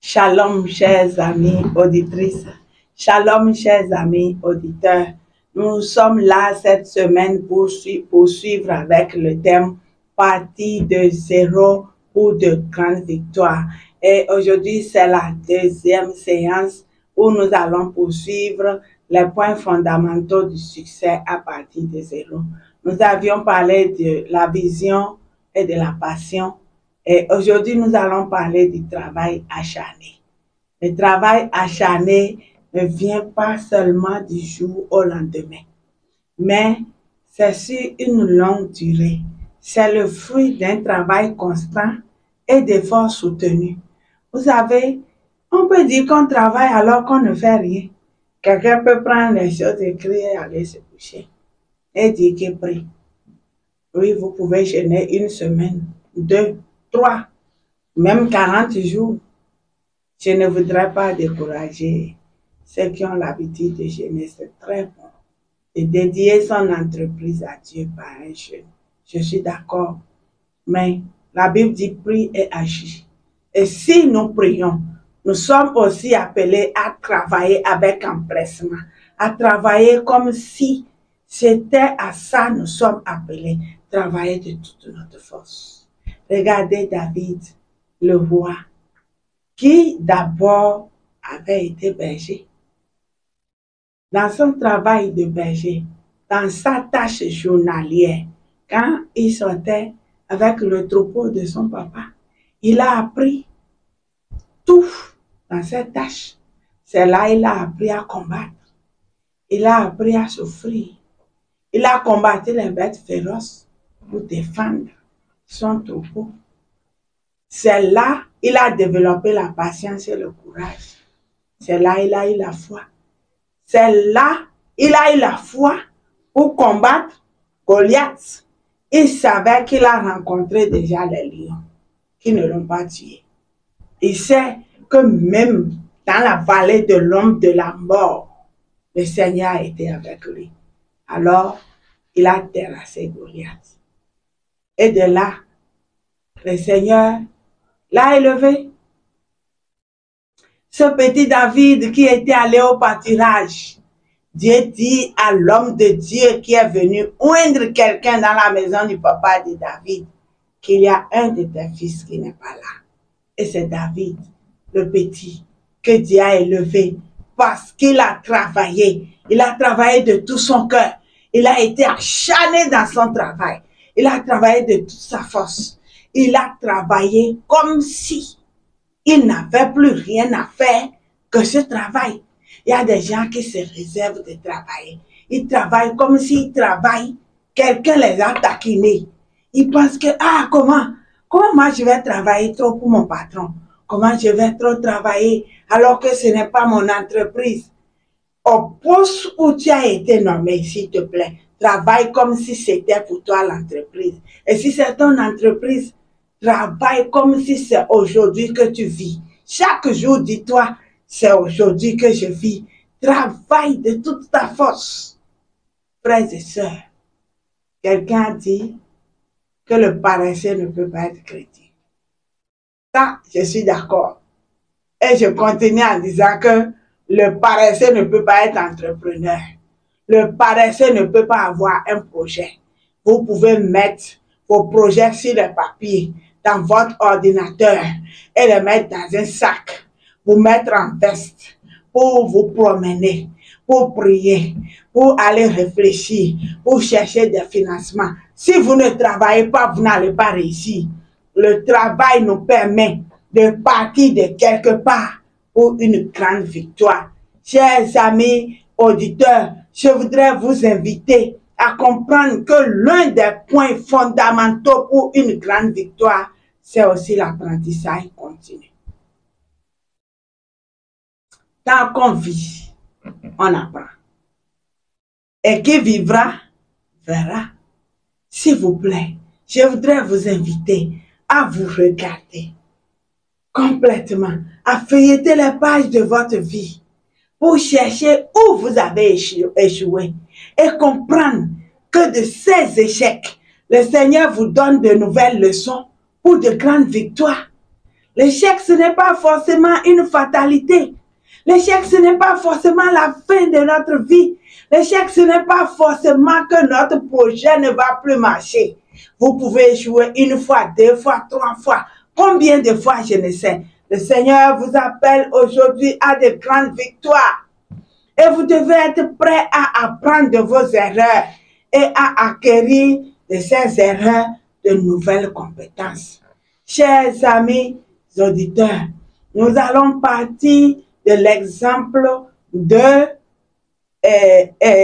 Shalom, chers amis auditrices. Shalom, chers amis auditeurs. Nous sommes là cette semaine pour poursuivre avec le thème partie de zéro ou de grande victoire. Et aujourd'hui, c'est la deuxième séance où nous allons poursuivre les points fondamentaux du succès à partir de zéro. Nous avions parlé de la vision et de la passion. Et aujourd'hui, nous allons parler du travail acharné. Le travail acharné ne vient pas seulement du jour au lendemain, mais c'est sur une longue durée. C'est le fruit d'un travail constant et d'efforts soutenus. Vous savez, on peut dire qu'on travaille alors qu'on ne fait rien. Quelqu'un peut prendre les choses écrites et aller se coucher et dire qu'il prie. Oui, vous pouvez jeûner une semaine, 2, 3, même 40 jours. Je ne voudrais pas décourager ceux qui ont l'habitude de jeûner. C'est très bon. De dédier son entreprise à Dieu par un jeûne. Je suis d'accord. Mais la Bible dit prie et agis. Et si nous prions, nous sommes aussi appelés à travailler avec empressement, à travailler comme si c'était à ça nous sommes appelés, travailler de toute notre force. Regardez David, le roi, qui d'abord avait été berger. Dans son travail de berger, dans sa tâche journalière, quand il sortait avec le troupeau de son papa, il a appris tout dans cette tâche. C'est là qu'il a appris à combattre. Il a appris à souffrir. Il a combattu les bêtes féroces pour défendre son troupeau. C'est là qu'il a développé la patience et le courage. C'est là qu'il a eu la foi. C'est là qu'il a eu la foi pour combattre Goliath. Il savait qu'il a rencontré déjà les lions qui ne l'ont pas tué. Il sait que même dans la vallée de l'ombre de la mort, le Seigneur a été avec lui. Alors, il a terrassé Goliath. Et de là, le Seigneur l'a élevé. Ce petit David qui était allé au pâturage, Dieu dit à l'homme de Dieu qui est venu oindre quelqu'un dans la maison du papa de David qu'il y a un de tes fils qui n'est pas là. Et c'est David, le petit, que Dieu a élevé parce qu'il a travaillé. Il a travaillé de tout son cœur. Il a été acharné dans son travail. Il a travaillé de toute sa force. Il a travaillé comme si il n'avait plus rien à faire que ce travail. Il y a des gens qui se réservent de travailler. Ils travaillent comme s'ils travaillent. Quelqu'un les a taquinés. Ils pensent que, comment moi je vais travailler trop pour mon patron? Comment je vais trop travailler alors que ce n'est pas mon entreprise? Au poste où tu as été nommé, s'il te plaît, travaille comme si c'était pour toi l'entreprise. Et si c'est ton entreprise, travaille comme si c'est aujourd'hui que tu vis. Chaque jour, dis-toi, c'est aujourd'hui que je vis. Travaille de toute ta force. Frères et sœurs, quelqu'un a dit que le paresseux ne peut pas être chrétien. Ça, je suis d'accord. Et je continue en disant que le paresseux ne peut pas être entrepreneur. Le paresseux ne peut pas avoir un projet. Vous pouvez mettre vos projets sur le papier, dans votre ordinateur, et les mettre dans un sac, vous mettre en veste, pour vous promener, pour prier, pour aller réfléchir, pour chercher des financements. Si vous ne travaillez pas, vous n'allez pas réussir. Le travail nous permet de partir de quelque part pour une grande victoire. Chers amis auditeurs, je voudrais vous inviter à comprendre que l'un des points fondamentaux pour une grande victoire, c'est aussi l'apprentissage continu. Tant qu'on vit, on apprend. Et qui vivra, verra. S'il vous plaît, je voudrais vous inviter à vous regarder complètement, à feuilleter les pages de votre vie pour chercher où vous avez échoué et comprendre que de ces échecs, le Seigneur vous donne de nouvelles leçons pour de grandes victoires. L'échec, ce n'est pas forcément une fatalité. L'échec, ce n'est pas forcément la fin de notre vie. L'échec, ce n'est pas forcément que notre projet ne va plus marcher. Vous pouvez échouer une fois, deux fois, trois fois. Combien de fois, je ne sais. Le Seigneur vous appelle aujourd'hui à de grandes victoires. Et vous devez être prêt à apprendre de vos erreurs et à acquérir de ces erreurs de nouvelles compétences. Chers amis auditeurs, nous allons partir de l'exemple de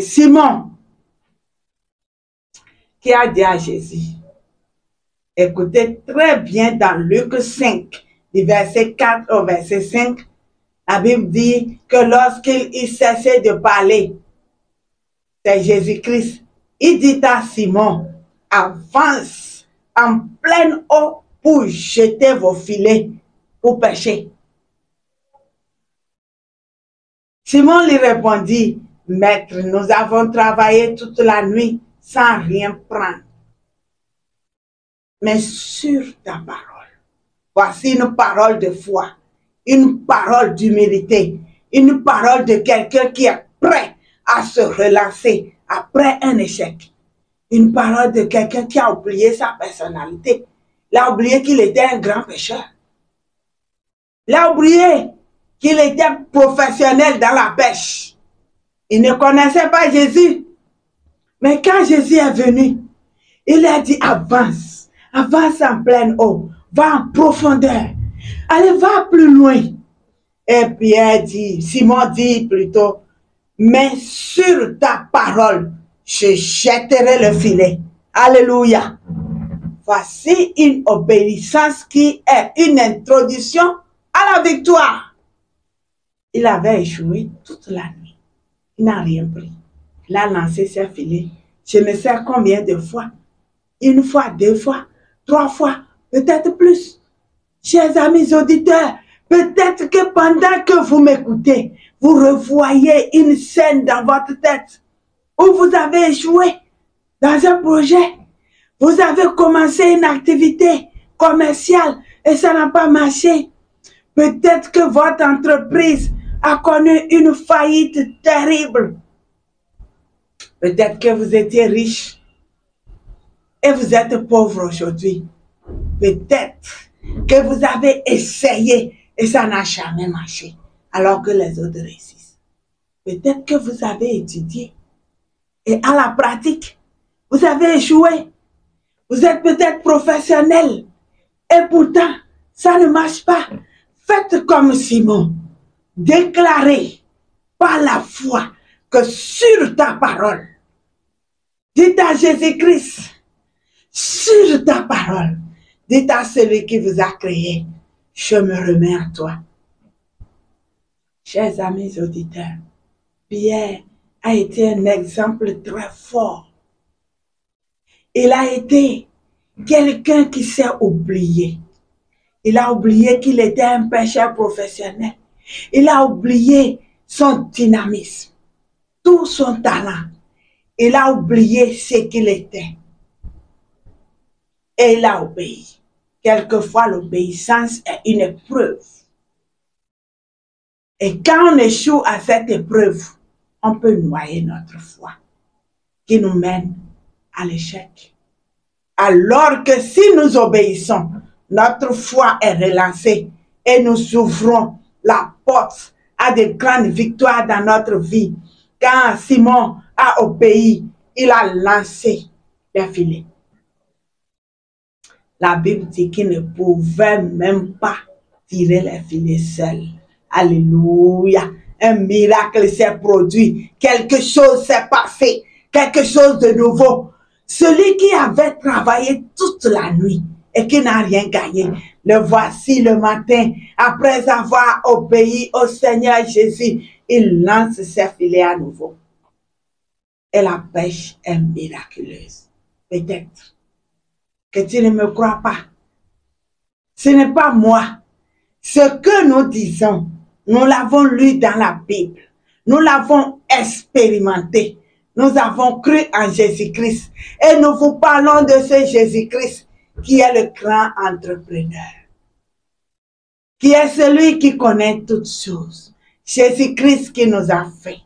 Simon qui a dit à Jésus, écoutez très bien dans Luc 5, du verset 4 au verset 5, la Bible dit que lorsqu'il cessait de parler, c'est Jésus-Christ, il dit à Simon, avance en pleine eau pour jeter vos filets pour pêcher. Simon lui répondit, maître, nous avons travaillé toute la nuit sans rien prendre. Mais sur ta parole, voici une parole de foi, une parole d'humilité, une parole de quelqu'un qui est prêt à se relancer après un échec. Une parole de quelqu'un qui a oublié sa personnalité. Il a oublié qu'il était un grand pécheur. Il a oublié qu'il était professionnel dans la pêche. Il ne connaissait pas Jésus. Mais quand Jésus est venu, il a dit avance, avance en pleine eau, va en profondeur, allez, va plus loin. Et Pierre dit, Simon dit plutôt, mais sur ta parole, je jetterai le filet. Alléluia. Voici une obéissance qui est une introduction à la victoire. Il avait échoué toute la nuit. Il n'a rien pris. Il a lancé ses filets. Je ne sais combien de fois. Une fois, deux fois, trois fois, peut-être plus. Chers amis auditeurs, peut-être que pendant que vous m'écoutez, vous revoyez une scène dans votre tête où vous avez échoué dans un projet. Vous avez commencé une activité commerciale et ça n'a pas marché. Peut-être que votre entreprise a connu une faillite terrible. Peut-être que vous étiez riche et vous êtes pauvre aujourd'hui. Peut-être que vous avez essayé et ça n'a jamais marché, alors que les autres réussissent. Peut-être que vous avez étudié et à la pratique, vous avez échoué. Vous êtes peut-être professionnel et pourtant, ça ne marche pas. Faites comme Simon. Déclarez par la foi que sur ta parole, dites à Jésus-Christ, sur ta parole, dites à celui qui vous a créé, je me remets à toi. Chers amis auditeurs, Pierre a été un exemple très fort. Il a été quelqu'un qui s'est oublié. Il a oublié qu'il était un pêcheur professionnel. Il a oublié son dynamisme, tout son talent. Il a oublié ce qu'il était. Et il a obéi. Quelquefois, l'obéissance est une épreuve. Et quand on échoue à cette épreuve, on peut noyer notre foi, qui nous mène à l'échec. Alors que si nous obéissons, notre foi est relancée et nous ouvrons la porte à de grandes victoires dans notre vie. Quand Simon a obéi, il a lancé les filets. La Bible dit qu'il ne pouvait même pas tirer les filets seul. Alléluia. Un miracle s'est produit. Quelque chose s'est passé. Quelque chose de nouveau. Celui qui avait travaillé toute la nuit et qui n'a rien gagné, le voici le matin, après avoir obéi au Seigneur Jésus, il lance ses filets à nouveau. Et la pêche est miraculeuse. Peut-être que tu ne me crois pas. Ce n'est pas moi. Ce que nous disons, nous l'avons lu dans la Bible. Nous l'avons expérimenté. Nous avons cru en Jésus-Christ. Et nous vous parlons de ce Jésus-Christ qui est le grand entrepreneur. qui est celui qui connaît toutes choses. Jésus-Christ qui nous a fait,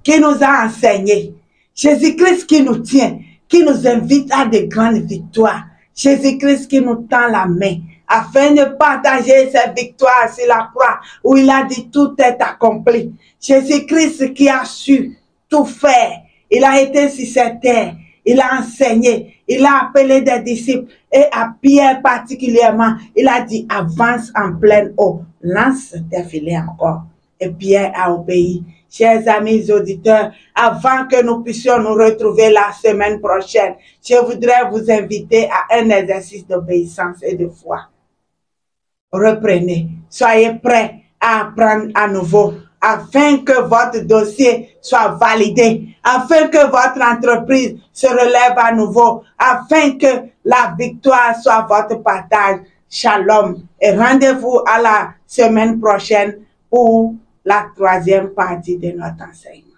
qui nous a enseigné. Jésus-Christ qui nous tient, qui nous invite à de grandes victoires. Jésus-Christ qui nous tend la main afin de partager ses victoires sur la croix où il a dit tout est accompli. Jésus-Christ qui a su tout faire. Il a été sur cette terre. Il a enseigné. Il a appelé des disciples. Et à Pierre particulièrement, il a dit avance en pleine eau. Lance tes filets encore. Et Pierre a obéi. Chers amis auditeurs, avant que nous puissions nous retrouver la semaine prochaine, je voudrais vous inviter à un exercice d'obéissance et de foi. Reprenez. Soyez prêts à apprendre à nouveau afin que votre dossier soit validé, afin que votre entreprise se relève à nouveau, afin que la victoire soit votre partage. Shalom. Et rendez-vous à la semaine prochaine pour la troisième partie de notre enseignement.